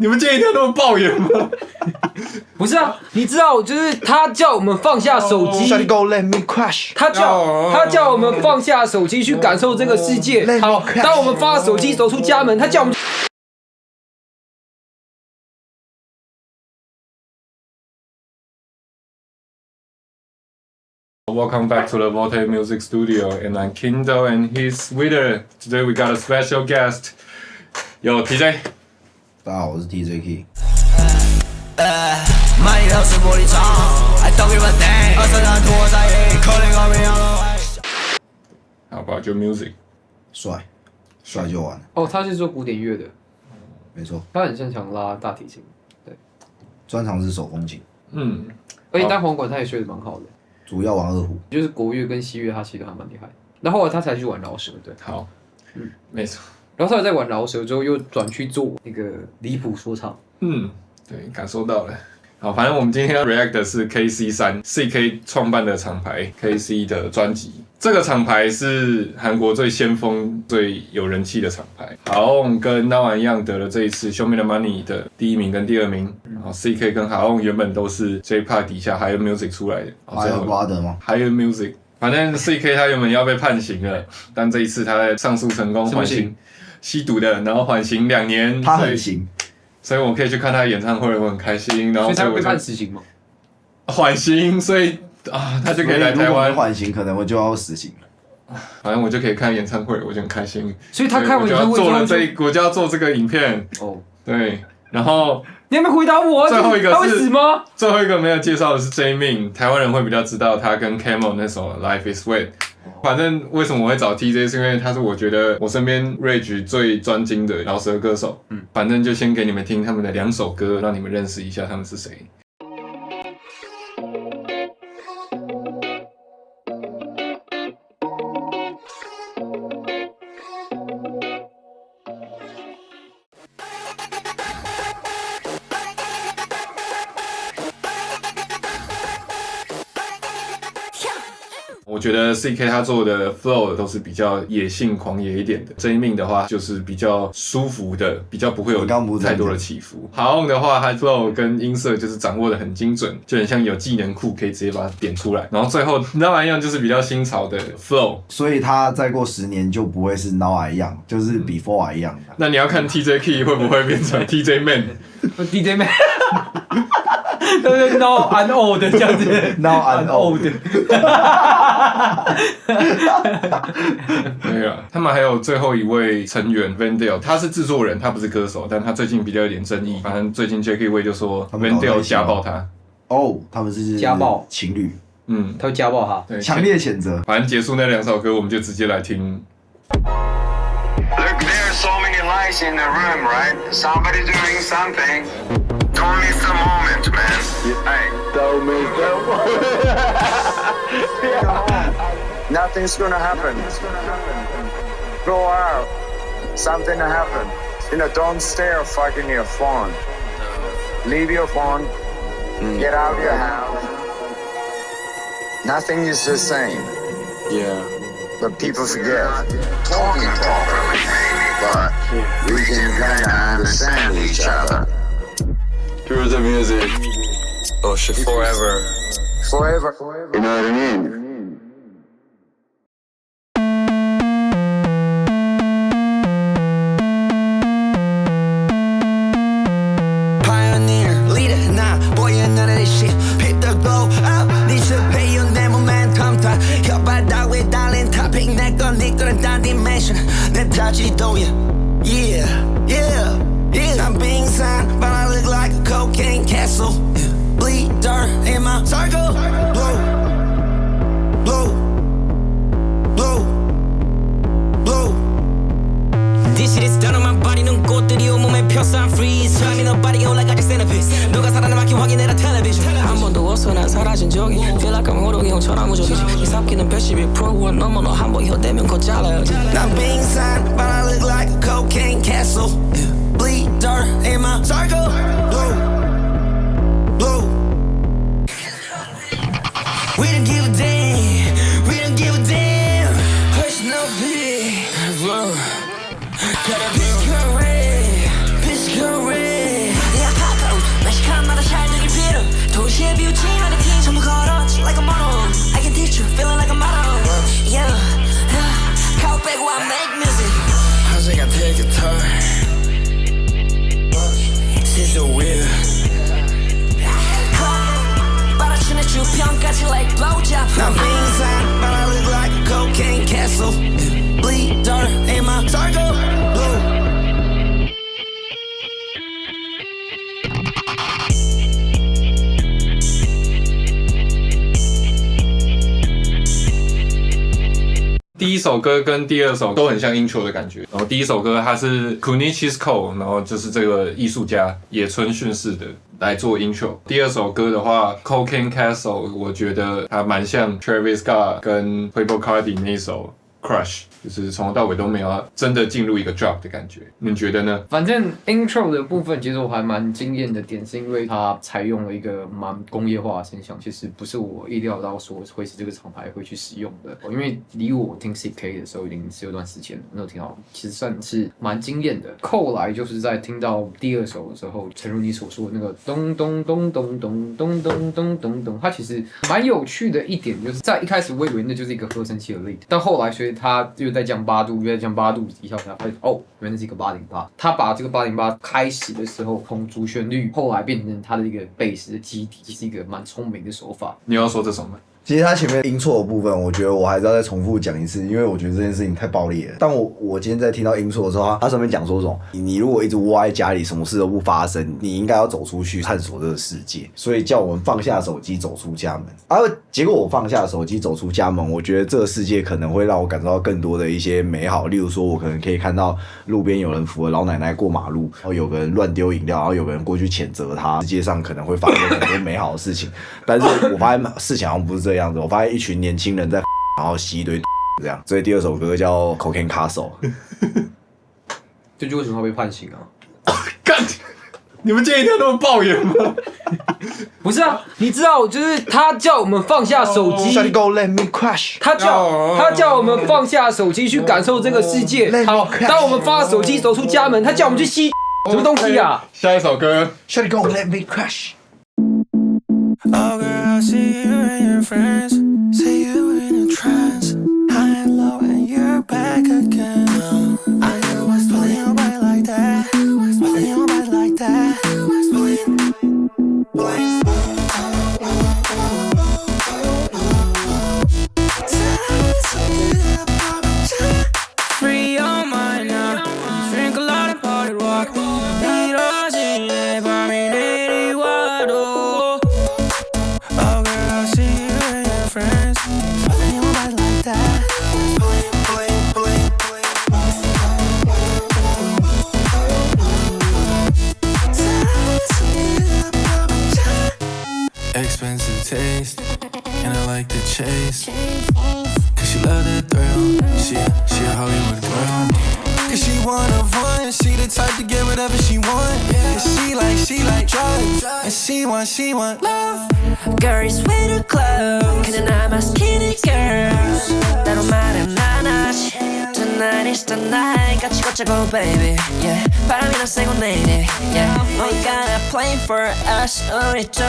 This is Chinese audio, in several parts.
你们今天一定要那么抱怨吗？不是啊，你知道，就是他叫我们放下手机，他叫我们放下手机去感受这个世界。好，当我们放下手机走出家门，他叫我们。Welcome back to the Volte Music Studio, and I'm Kindle, and he's with her. Today we got a special guest. Yo, TJ. 大家好，我是 TJ Key。How about your music? 帅就完了。哦，他是做古典乐的，没错，他很擅长拉大提琴，对，专长是手风琴，而且单簧管他也学的蛮好的，主要玩二胡，就是国乐跟西乐他其实都还蛮厉害。然后后来他才去玩饶舌，对，好，没错。然后他在玩饶舌之后又转去做那个离谱说唱，对，感受到了。好，反正我们今天要 react 的是 KC3 创办的厂牌 KC 的专辑。这个厂牌是韩国最先锋、最有人气的厂牌。好，跟那晚一样得了这一次 Show Me the Money 的第1名跟第2名。然后 CK 跟好原本都是 J-Park 底下 Higher Music 出来的。还有 Brother 吗 ？Higher Music。反正 CK 他原本要被判刑了，但这一次他上诉成功，缓刑，吸毒的，然后缓刑2年。他很行。所以我可以去看他的演唱会，我很开心。然后所以他会被判死刑吗？缓刑，所以他就可以来台湾。缓刑可能我就要死刑了。反正我就可以看演唱会，我就很开心。所以他看完演唱会之后我就要做这个影片。哦，对，然后你还没回答我，最后一个是他会死吗？最后一个没有介绍的是 Jaemin， 台湾人会比较知道他跟 Camel 那首 Life Is Sweet。反正为什么我会找 TJ， 是因为他是我觉得我身边 Rage 最专精的饶舌歌手。反正就先给你们听他们的2首歌，让你们认识一下他们是谁。我觉得 CK 他做的 flow 都是比较野性狂野一点的，这一命的话就是比较舒服的，比较不会有太多的起伏。好的话，他 flow 跟音色就是掌握的很精准，就很像有技能库可以直接把它点出来。然后最后那玩意就是比较新潮的 flow， 所以他再过10年就不会是 Now I 一样，就是 Before I 一样的。那你要看 TJ Key 会不会变成 TJ Man？TJ Man。对对 ，Now I'm old 这样子 ，Now I'm old。对啊，他们还有最后一位成员 Vendale， 他是制作人，他不是歌手，但他最近比较有点争议。反正最近 Jackie Way 就说 Vendale 家暴他。哦，他们是家暴情侣。他会家暴他，对，强烈谴责。反正结束那2首歌，我们就直接来听。Look, there are so many lights in the room, right? Somebody doing something. Don't miss the moment, man. Hey, don't miss the moment. Nothing's gonna happen. Go out. Something to happen. Don't stare fucking your phone. Leave your phone. Get out of your house. Nothing is the same. Yeah. But people forget. Talking properly, but we can kind of understand each other. Through the music. Oh shit, forever. Forever. You know what I mean? Pioneer, leader, nah, boy, none of this shit. Pick the glow up, need to pay your name, momentum. 혀바닥 위 달린 topic, 내꺼 니꺼는 딴 dimension. 내 타지도야, yeah, yeah. Yeah, I'm being signed, but I look like a cocaine castle. Bleed dirt in my circle. Blow, blow, blow, blow. This shit is done on my body. 눈꽃들이 온몸에 폈어. I'm freeze. Tell me nobody go like I just centerpiece. 누가 살아남았긴 확인해라 television. 한 번도 없어 난 사라진 적이. Feel like I'm 호동이 형처럼 무적이지. 이 삽기는 112%원 넘어 너 한 번 혀대면 곧 잘라야지. I'm being signed, but I look like a cocaine castle. Bleed dirt in my circle. Blow, blow. We don't give a damn. We don't give a damn. Hush no pity. Blow. Got a bitch gun red. Bitch gun red. Like a model, I can teach you, feeling like a model. Yeah, call back while I make music. 아직 I take guitar. She's so weird. 빨아치는 주평까지 like blowjob. 난 빙산, but I look like a cocaine castle. Bleed dirt in my Targo blue.第一首歌跟第二首都很像 intro 的感觉，然后第一首歌它是 Kunichi's Cole， 然后就是这个艺术家野村训士的来做 intro。第二首歌的话 Cocaine Castle， 我觉得它蛮像 Travis Scott 跟 Playboi Carti 那一首 Crush， 就是从头到尾都没有真的进入一个 drop 的感觉，你觉得呢？反正 intro 的部分，其实我还蛮惊艳的点，是因为它采用了一个蛮工业化的声响，其实不是我意料到说会是这个厂牌会去使用的。因为离我听 CK 的时候已经是有段时间了，没有听到，其实算是蛮惊艳的。后来就是在听到第二首的时候，诚如你所说的那个咚咚咚咚咚咚咚咚咚咚，它其实蛮有趣的一点，就是在一开始我以为那就是一个合成器的 lead， 但后来随着它又在降8度，又在降8度以下，才发现哦，原来是一个808。他把这个808开始的时候从主旋律，后来变成他的一个贝斯的基底，这是一个蛮聪明的手法。你要说这首吗？其实他前面音错的部分，我觉得我还是要再重复讲一次，因为我觉得这件事情太暴力了。但我今天在听到音错的时候，他上面讲说什么，你如果一直窝在家里，什么事都不发生，你应该要走出去探索这个世界。所以叫我们放下手机，走出家门。结果我放下手机，走出家门，我觉得这个世界可能会让我感受到更多的一些美好。例如说，我可能可以看到路边有人扶着老奶奶过马路，然后有个人乱丢饮料，然后有个人过去谴责他。世界上可能会发生很多美好的事情，但是我发现事情好像不是这样子。我发现一群年轻人在然后吸一堆这样，所以第二首歌叫 Cocaine Castle。这就为什么会被判刑啊？干！你们今天一定要那么抱怨吗？不是啊，你知道，就是他叫我们放下手机， Shawty go let me crash。他叫我们放下手机去感受这个世界。好，当我们放下手机走出家门，他叫我们去吸什么东西啊？下一首歌 Shawty go let me crash。Oh girl, I see you and your friends. See you in a trance. High and low, and you're back again. I know what's pulling your body like that. Pulling your body like that. Pulling. Free your mind now. Drink a lot and party rock. Need us in a 밤이 와도. Oh girl, I see you and your friends. Pulling your body like that. Pulling, pulling, pulling, pulling. Expensive taste, and I like the chase. Cause she love the thrill. She a Hollywood girl. Cause she one of one. She the type to get whatever she want. And she like drugs. And she want love. Girls with a club. 그냥 I'm a skinny girls. 따로 말은 안 하지. Tonight is the night. 같이 걷자고 baby. Yeah. 바람이랑 세고 내리네. Yeah. We got a plane for us. 우리 좀.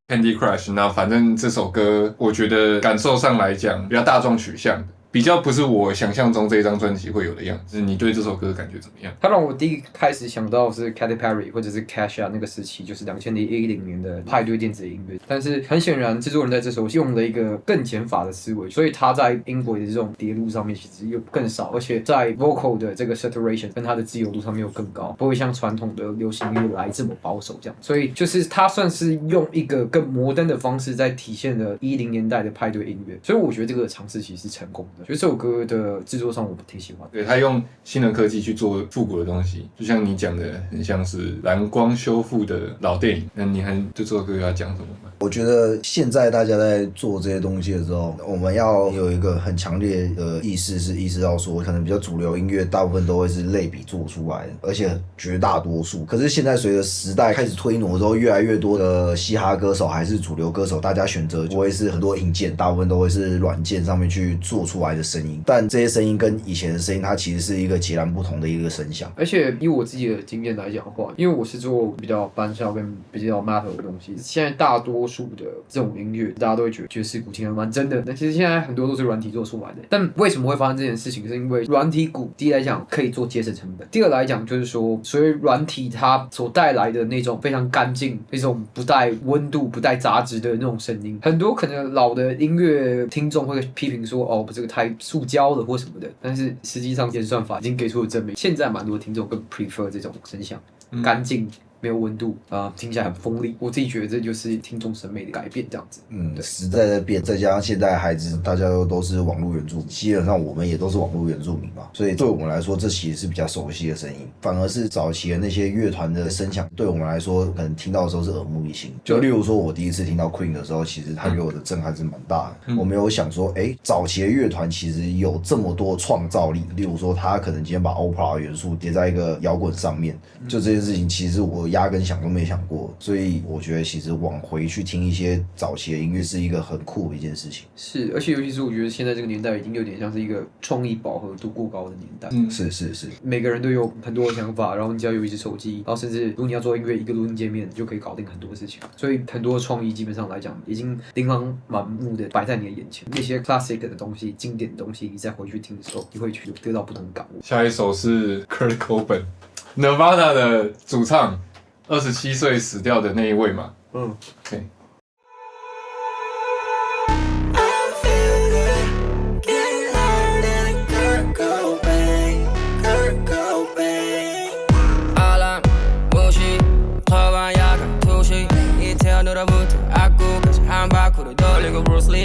Candy Crush， 那反正这首歌我觉得感受上来讲比较大众取向的，比较不是我想象中这一张专辑会有的样子。你对这首歌感觉怎么样？它让我第一开始想到是 Katy Perry 或者是 Kesha 那个时期，就是2010年的派对电子音乐。但是很显然，制作人在这首用了一个更减法的思维，所以他在音轨的这种叠录上面其实又更少，而且在 vocal 的这个 saturation 跟它的自由度上面又更高，不会像传统的流行音乐来这么保守这样。所以就是他算是用一个更摩登的方式在体现了10年代的派对音乐，所以我觉得这个尝试其实是成功的。觉得这首歌的制作上我挺喜欢。对，他用新的科技去做复古的东西，就像你讲的，很像是蓝光修复的老电影。那你还对这首歌要讲什么吗？我觉得现在大家在做这些东西的时候，我们要有一个很强烈的意识，是意识到说，可能比较主流音乐大部分都会是类比做出来的，而且绝大多数。可是现在随着时代开始推挪之后，越来越多的嘻哈歌手还是主流歌手，大家选择不会是很多硬件，大部分都会是软件上面去做出来的声音。但这些声音跟以前的声音，它其实是一个截然不同的一个声响。而且以我自己的经验来讲的话，因为我是做比较班校跟比较 metal 的东西，现在大多数的这种音乐，大家都会觉得爵士鼓听得蛮真的。但其实现在很多都是软体做出来的。但为什么会发生这件事情？是因为软体鼓第一来讲可以做节省成本，第二来讲就是说，所谓软体它所带来的那种非常干净、那种不带温度、不带杂质的那种声音，很多可能老的音乐听众会批评说，哦，这个太塑胶了或什么的。但是实际上演算法已经给出了证明，现在蛮多听众更 prefer 这种声响，干净。没有温度听起来很锋利，我自己觉得这就是听众审美的改变，这样子。时代在变，再加上现在孩子大家都是网络原住民，基本上我们也都是网络原住民嘛，所以对我们来说，这其实是比较熟悉的声音。反而是早期的那些乐团的声响，对我们来说，可能听到的时候是耳目一新。就例如说，我第一次听到 Queen 的时候，其实它给我的震撼是蛮大的。我没有想说，早期的乐团其实有这么多创造力。例如说，他可能今天把 Opera 元素叠在一个摇滚上面，就这件事情，其实我压根想都没想过，所以我觉得其实往回去听一些早期的音乐是一个很酷的一件事情。是，而且尤其是我觉得现在这个年代已经有点像是一个创意饱和度过高的年代。是，每个人都有很多的想法，然后你只要有一只手机，然后甚至如果你要做音乐，一个录音界面就可以搞定很多事情。所以很多创意基本上来讲，已经琳琅满目的摆在你的眼前。那些 classic 的东西、经典的东西，你再回去听的时候，你会得到不同的感悟。下一首是 Kurt Cobain，Nirvana 的主唱，27岁死掉的那一位嘛。OK。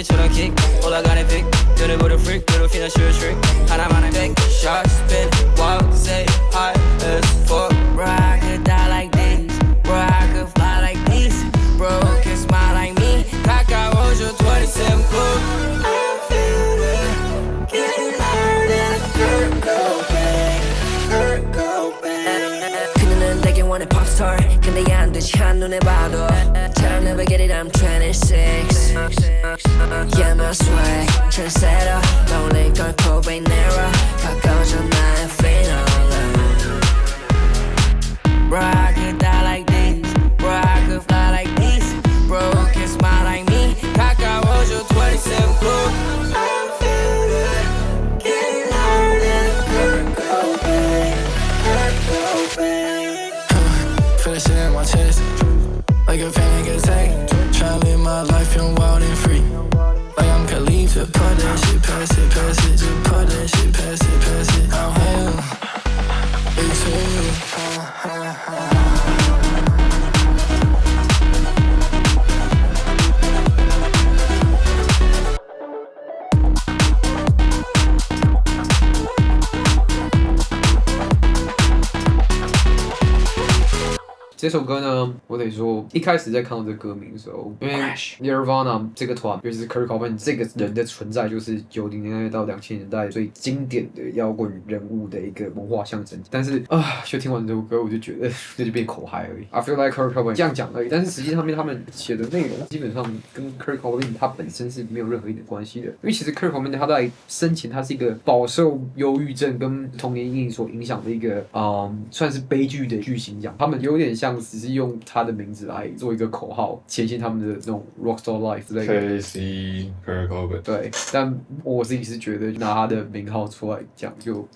처럼 kick 올라가는 픽 눈을 보는 freak 눈을 피는 shoot trick 하나만의 take shot spin walk say high as fuck bro I could die like this bro I could fly like this bro can smile like me 가까워져 27 club I feel it getting louder than Kurt Cobain Kurt Cobain 그녀는 되게 원해 popstar 근데 안 되지 한눈에 봐도 I'll never get it I'm 26 Yeah my swag trendsetter Don't let Kurt Cobain era 가까워져 나의 phenom Bro I could die like this Bro I could fly like this Bro can smile like me 가까워져 27 club I feel it getting louder than Kurt Cobain Kurt Cobain Feel the shit in my chest Like a panic attack Tryna live my life young, wild and free Like I'm Khalid to put that shit past it, just put that shit past it I'm hell, it's you这首歌呢，我得说，一开始在看到这个歌名的时候，因为 Nirvana 这个团，尤其是 Kurt Cobain 这个人的存在，就是90年代到2000年代最经典的摇滚人物的一个文化象征。但是就听完这首歌，我就觉得这就变口嗨而已。I feel like Kurt Cobain 这样讲而已，但是实际上面他们写的内容基本上跟 Kurt Cobain 他本身是没有任何一点关系的。因为其实 Kurt Cobain 他在生前他是一个饱受忧郁症跟童年阴影所影响的一个算是悲剧的巨星这样。他们有点像只是用他的名字来做一个口号，前进他们的那种 rockstar life 之类的。KC Kurt Cobain。对，但我自己是觉得拿他的名号出来讲就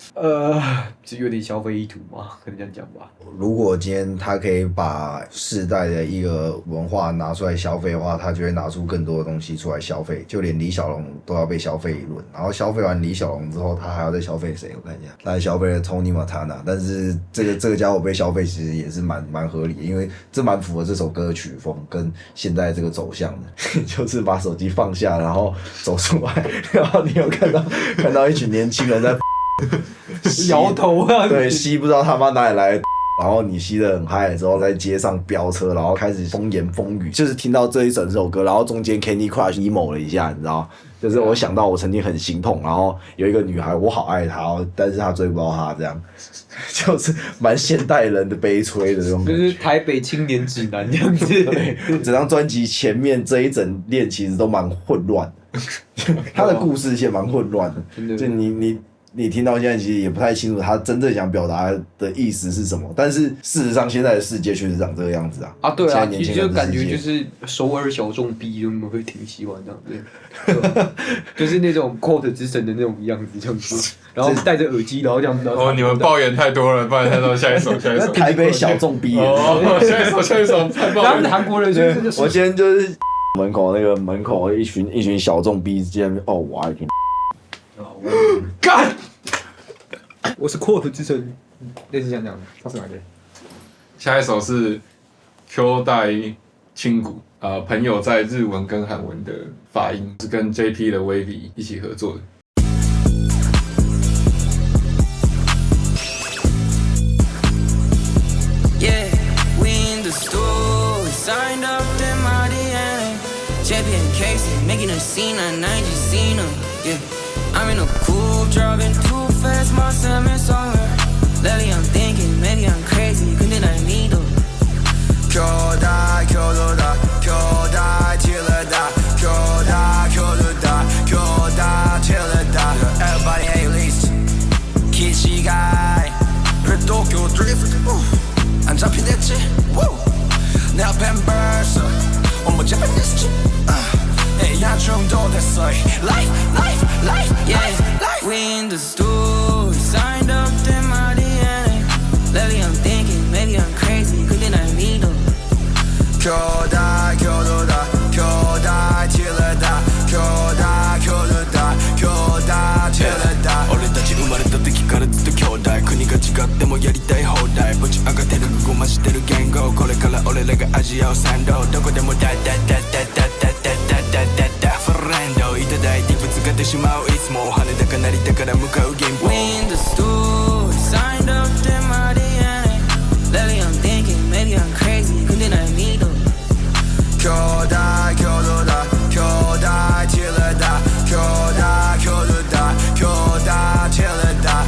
有点消费意图嘛，可能这样讲吧。如果今天他可以把世代的一个文化拿出来消费的话，他就会拿出更多的东西出来消费，就连李小龙都要被消费一轮。然后消费完李小龙之后，他还要再消费谁？我看一下，他还消费了 Tony Montana， 但是这个家伙被消费其实也是蛮合合理，因为这蛮符合这首歌的曲风跟现在这个走向的，就是把手机放下，然后走出来，然后你有看到一群年轻人在摇头啊，对，吸不知道他妈哪里来的。然后你吸得很嗨的时候，在街上飙车，然后开始风言风语，就是听到这一整首歌，然后中间 Candy Crush emo 了一下，你知道，就是我想到我曾经很心痛，然后有一个女孩，我好爱她，但是她追不到她，这样，就是蛮现代人的悲催的这种感觉，就是台北青年指南这样子。对，整张专辑前面这一整列其实都蛮混乱的，他的故事线蛮混乱的，就你听到现在其实也不太清楚他真正想表达的意思是什么，但是事实上现在的世界确实长这个样子啊。啊，对啊，其其实就感觉就是首尔小众 B 他们会挺喜欢这样子，就是那种 quote 之神的那种样子这样子，然后戴着耳机，然后这样子。哦，你们抱怨太多了，不然太多下一首。台北小众 B 哦，下一首太抱怨。他们韩国人就是我今天就是门口一群小众 B 之间，哦，我爱听。干，我是 quote 之神，类似这样，他是哪个？下一首是 Q 代青谷，朋友在日文跟韩文的发音是跟 JP 的 Wavy 一起合作的。Yeah, we in the store, signed up in my DNA. JP and Casey making a scene, and I just seen them. Yeah, I'm in a coupe, driving too fast, my semen's on her. Lately I'm thinking, maybe I'm crazy, 근데 날 믿어. 교다 교도다 교다 찔러다 교다 교도다 교다 찔러다 Everybody A list 기시가이 도쿄 드리프트 안 잡히댔지 내 앞엔 벌써 온몸 재팬했지 야 중독됐어 Life Yeah, we in the store, signed up in my DNA. Lately I'm thinking, maybe I'm crazy, 근데 날 믿어. 교다 교도다 교다 찔러다 교다 교도다 교다 찔러다俺たち生まれた時からずっと兄弟国が違ってもやりたい放題ぶち上がってるごましてる言語これから俺らが味合う賛同どこでもダッダッダッダッダッダッダッダッダッダッダッフレンドいただいてぶつかってしまういつも羽高鳴りだから向かう現場 We in the store, signed up in my DNA. Lately I'm thinking, maybe I'm crazy, 근데 날 믿어. 교다 교도다 교다 찔러다 교다 교도다 교다 찔러다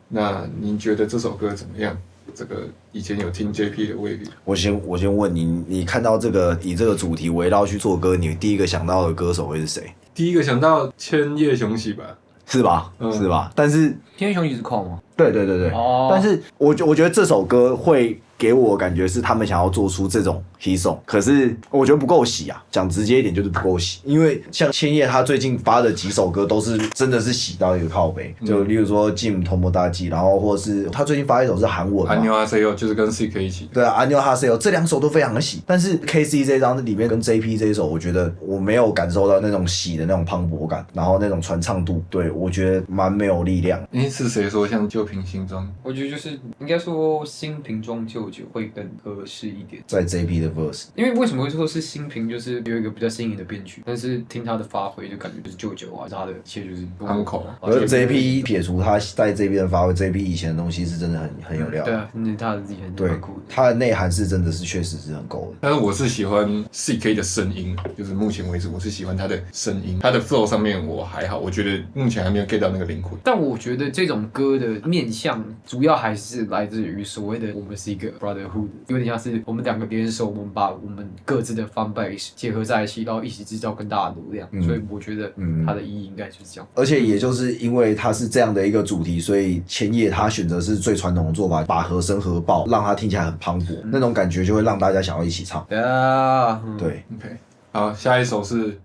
那您觉得这首歌怎么样？这个以前有听 JP 的 Wavy， 我先问你，你看到这个以这个主题围绕去做歌，你第一个想到的歌手会是谁？第一个想到千叶雄喜吧，是吧？是吧？但是天雄一直靠吗？对，哦但是我觉得这首歌会给我感觉是他们想要做出这种喜送，可是我觉得不够喜啊。讲直接一点就是不够喜，因为像千叶他最近发的几首歌都是真的是喜到一个靠北，就例如说 Jim Tomodachi， 然后或是他最近发一首是韩文嘛，安妞阿 C O 就是跟 CK 一起。对啊，安妞哈 C O 这两首都非常的喜，但是 KC 这张里面跟 JP 这一首，我觉得我没有感受到那种喜的那种磅礴感，然后那种传唱度，对我觉得蛮没有力量。是谁说像旧瓶新装？我觉得就是应该说新瓶装旧酒会更合适一点，在 JP 的 verse， 因为为什么会说是新瓶，就是有一个比较新颖的编曲，但是听他的发挥就感觉就是旧酒啊，他的一切就是港口。而 JP 撇除他在这边的发挥 ，JP 以前的东西是真的很有料。对啊，甚至他的自己很酷的，他的内涵是真的是确实是很够的。但是我是喜欢 CK 的声音，就是目前为止我是喜欢他的声音，他的 flow 上面我还好，我觉得目前还没有 get 到那个灵魂。但我觉得这种歌的面向主要还是来自于所谓的我们是一个 brotherhood， 有点像是我们两个联手，我们把我们各自的 fan base 结合在一起，然后一起制造更大的流量。所以我觉得它的意义应该就是这样。而且也就是因为它是这样的一个主题，所以千叶他选择是最传统的做法，把和声合爆，让它听起来很磅礴，那种感觉就会让大家想要一起唱。对啊，对 OK， 好，下一首是